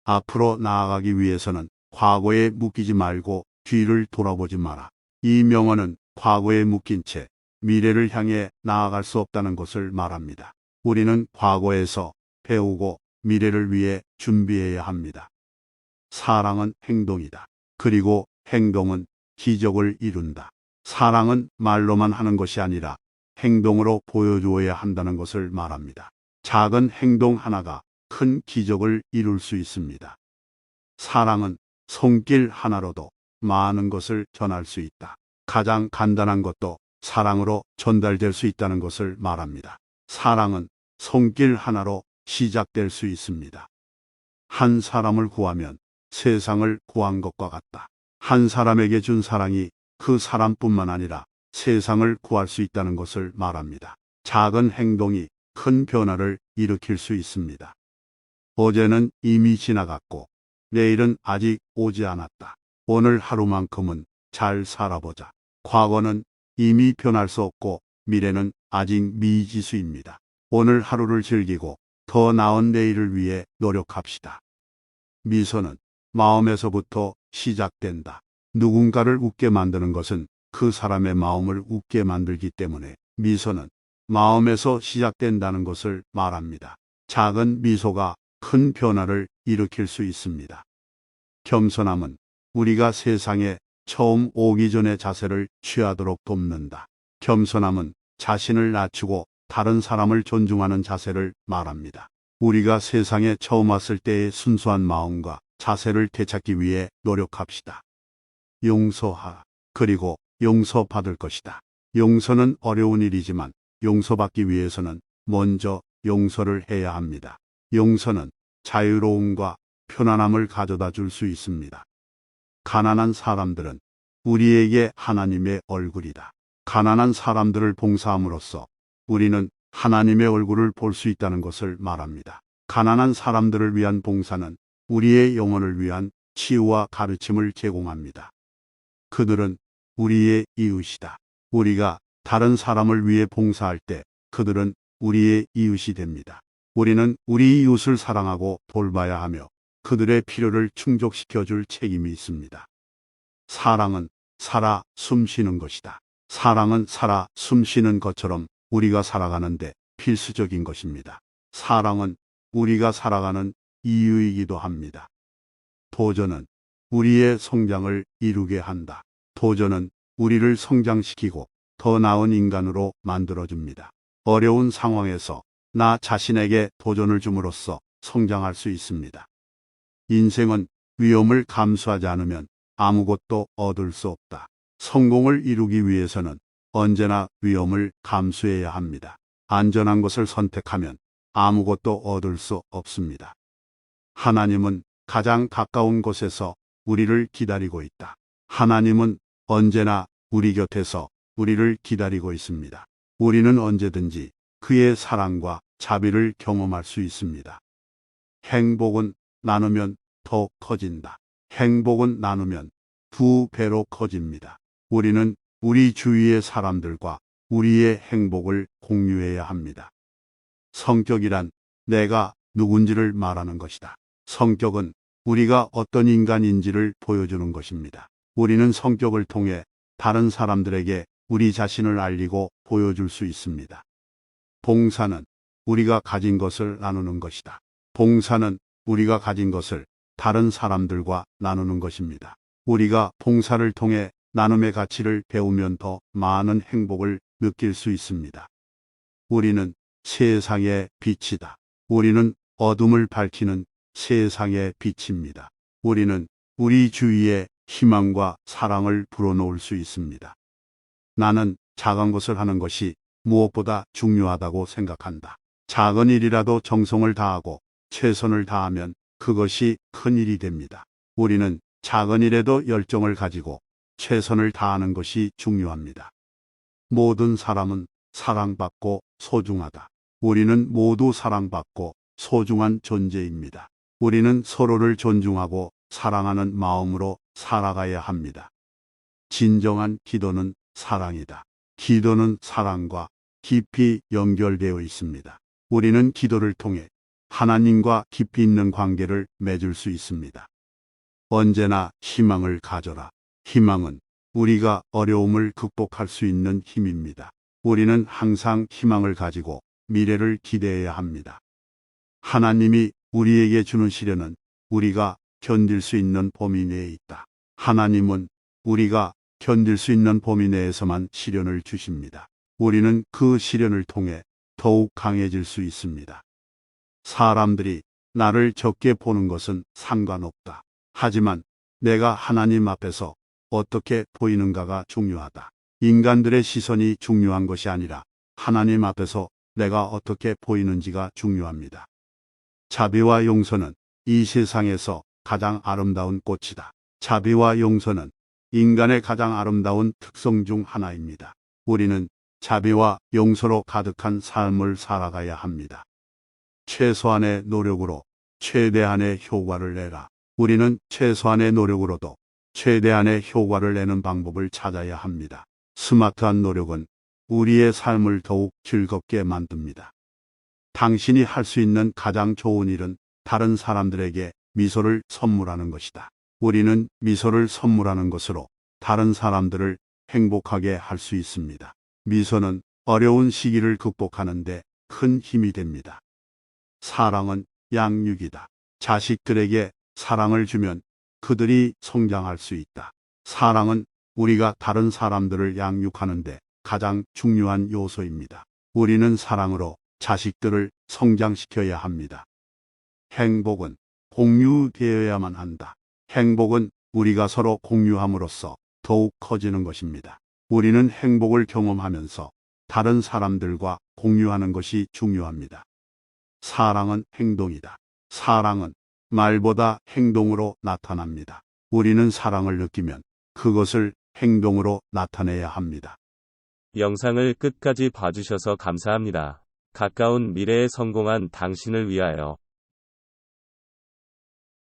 앞으로 나아가기 위해서는 과거에 묶이지 말고 뒤를 돌아보지 마라. 이 명언은 과거에 묶인 채 미래를 향해 나아갈 수 없다는 것을 말합니다. 우리는 과거에서 배우고 미래를 위해 준비해야 합니다. 사랑은 행동이다. 그리고 행동은 기적을 이룬다. 사랑은 말로만 하는 것이 아니라 행동으로 보여주어야 한다는 것을 말합니다. 작은 행동 하나가 큰 기적을 이룰 수 있습니다. 사랑은 손길 하나로도 많은 것을 전할 수 있다. 가장 간단한 것도 사랑으로 전달될 수 있다는 것을 말합니다. 사랑은 손길 하나로 시작될 수 있습니다. 한 사람을 구하면 세상을 구한 것과 같다. 한 사람에게 준 사랑이 그 사람뿐만 아니라 세상을 구할 수 있다는 것을 말합니다. 작은 행동이 큰 변화를 일으킬 수 있습니다. 어제는 이미 지나갔고 내일은 아직 오지 않았다. 오늘 하루만큼은 잘 살아보자. 과거는 이미 변할 수 없고 미래는 아직 미지수입니다. 오늘 하루를 즐기고 더 나은 내일을 위해 노력합시다. 미소는 마음에서부터 시작된다. 누군가를 웃게 만드는 것은 그 사람의 마음을 웃게 만들기 때문에 미소는 마음에서 시작된다는 것을 말합니다. 작은 미소가 큰 변화를 일으킬 수 있습니다. 겸손함은 우리가 세상에 처음 오기 전의 자세를 취하도록 돕는다. 겸손함은 자신을 낮추고 다른 사람을 존중하는 자세를 말합니다. 우리가 세상에 처음 왔을 때의 순수한 마음과 자세를 되찾기 위해 노력합시다. 용서하. 그리고 용서받을 것이다. 용서는 어려운 일이지만 용서받기 위해서는 먼저 용서를 해야 합니다. 용서는 자유로움과 편안함을 가져다 줄 수 있습니다. 가난한 사람들은 우리에게 하나님의 얼굴이다. 가난한 사람들을 봉사함으로써 우리는 하나님의 얼굴을 볼 수 있다는 것을 말합니다. 가난한 사람들을 위한 봉사는 우리의 영혼을 위한 치유와 가르침을 제공합니다. 그들은 우리의 이웃이다. 우리가 다른 사람을 위해 봉사할 때 그들은 우리의 이웃이 됩니다. 우리는 우리 이웃을 사랑하고 돌봐야 하며 그들의 필요를 충족시켜 줄 책임이 있습니다. 사랑은 살아 숨쉬는 것이다. 사랑은 살아 숨쉬는 것처럼 우리가 살아가는데 필수적인 것입니다. 사랑은 우리가 살아가는 이유이기도 합니다. 도전은 우리의 성장을 이루게 한다. 도전은 우리를 성장시키고 더 나은 인간으로 만들어줍니다. 어려운 상황에서 나 자신에게 도전을 줌으로써 성장할 수 있습니다. 인생은 위험을 감수하지 않으면 아무것도 얻을 수 없다. 성공을 이루기 위해서는 언제나 위험을 감수해야 합니다. 안전한 것을 선택하면 아무것도 얻을 수 없습니다. 하나님은 가장 가까운 곳에서 우리를 기다리고 있다. 하나님은 언제나 우리 곁에서 우리를 기다리고 있습니다. 우리는 언제든지 그의 사랑과 자비를 경험할 수 있습니다. 행복은 나누면 더 커진다. 행복은 나누면 두 배로 커집니다. 우리는 우리 주위의 사람들과 우리의 행복을 공유해야 합니다. 성격이란 내가 누군지를 말하는 것이다. 성격은 우리가 어떤 인간인지를 보여주는 것입니다. 우리는 성격을 통해 다른 사람들에게 우리 자신을 알리고 보여줄 수 있습니다. 봉사는 우리가 가진 것을 나누는 것이다. 봉사는 우리가 가진 것을 다른 사람들과 나누는 것입니다. 우리가 봉사를 통해 나눔의 가치를 배우면 더 많은 행복을 느낄 수 있습니다. 우리는 세상의 빛이다. 우리는 어둠을 밝히는 세상의 빛입니다. 우리는 우리 주위에 희망과 사랑을 불어넣을 수 있습니다. 나는 작은 것을 하는 것이 무엇보다 중요하다고 생각한다. 작은 일이라도 정성을 다하고 최선을 다하면 그것이 큰 일이 됩니다. 우리는 작은 일에도 열정을 가지고 최선을 다하는 것이 중요합니다. 모든 사람은 사랑받고 소중하다. 우리는 모두 사랑받고 소중한 존재입니다. 우리는 서로를 존중하고 사랑하는 마음으로 살아가야 합니다. 진정한 기도는 사랑이다. 기도는 사랑과 깊이 연결되어 있습니다. 우리는 기도를 통해 하나님과 깊이 있는 관계를 맺을 수 있습니다. 언제나 희망을 가져라. 희망은 우리가 어려움을 극복할 수 있는 힘입니다. 우리는 항상 희망을 가지고 미래를 기대해야 합니다. 하나님이 우리에게 주는 시련은 우리가 견딜 수 있는 범위 내에 있다. 하나님은 우리가 견딜 수 있는 범위 내에서만 시련을 주십니다. 우리는 그 시련을 통해 더욱 강해질 수 있습니다. 사람들이 나를 적게 보는 것은 상관없다. 하지만 내가 하나님 앞에서 어떻게 보이는가가 중요하다. 인간들의 시선이 중요한 것이 아니라 하나님 앞에서 내가 어떻게 보이는지가 중요합니다. 자비와 용서는 이 세상에서 가장 아름다운 꽃이다. 자비와 용서는 인간의 가장 아름다운 특성 중 하나입니다. 우리는 자비와 용서로 가득한 삶을 살아가야 합니다. 최소한의 노력으로 최대한의 효과를 내라. 우리는 최소한의 노력으로도 최대한의 효과를 내는 방법을 찾아야 합니다. 스마트한 노력은 우리의 삶을 더욱 즐겁게 만듭니다. 당신이 할 수 있는 가장 좋은 일은 다른 사람들에게 미소를 선물하는 것이다. 우리는 미소를 선물하는 것으로 다른 사람들을 행복하게 할 수 있습니다. 미소는 어려운 시기를 극복하는 데 큰 힘이 됩니다. 사랑은 양육이다. 자식들에게 사랑을 주면 그들이 성장할 수 있다. 사랑은 우리가 다른 사람들을 양육하는 데 가장 중요한 요소입니다. 우리는 사랑으로 자식들을 성장시켜야 합니다. 행복은 공유되어야만 한다. 행복은 우리가 서로 공유함으로써 더욱 커지는 것입니다. 우리는 행복을 경험하면서 다른 사람들과 공유하는 것이 중요합니다. 사랑은 행동이다. 사랑은 말보다 행동으로 나타납니다. 우리는 사랑을 느끼면 그것을 행동으로 나타내야 합니다. 영상을 끝까지 봐주셔서 감사합니다. 가까운 미래에 성공한 당신을 위하여